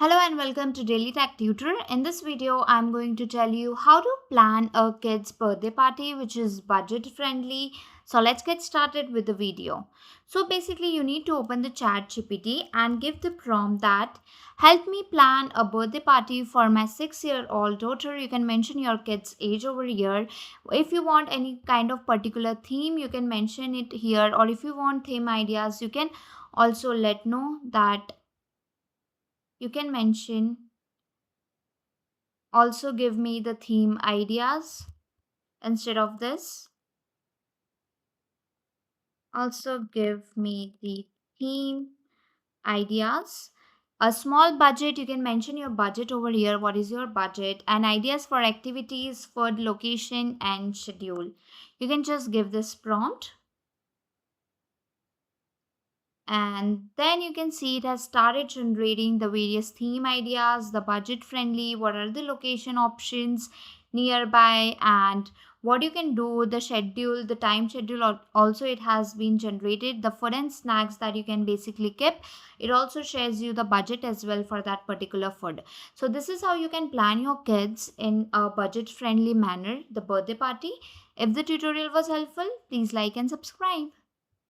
Hello and welcome to Daily Tech Tutor. In this video, I'm going to tell you how to plan a kid's birthday party which is budget friendly. So let's get started with the video. So basically, you need to open the ChatGPT and give the prompt that help me plan a birthday party for my 6-year-old daughter. You can mention your kid's age over here. If you want any kind of particular theme, you can mention it here, or if you want theme ideas, you can also let know that you can mention. Also give me the theme ideas instead of this. Also give me the theme ideas. A small budget, you can mention your budget over here. What is your budget? And ideas for activities, food, location, and schedule. You can just give this prompt. And then you can see it has started generating the various theme ideas, the budget friendly, what are the location options nearby, and what you can do, the schedule, the time schedule. Also it has been generated the food and snacks that you can basically keep. It also shares you the budget as well for that particular food. So this is how you can plan your kids in a budget friendly manner, the birthday party. If the tutorial was helpful, please like and subscribe.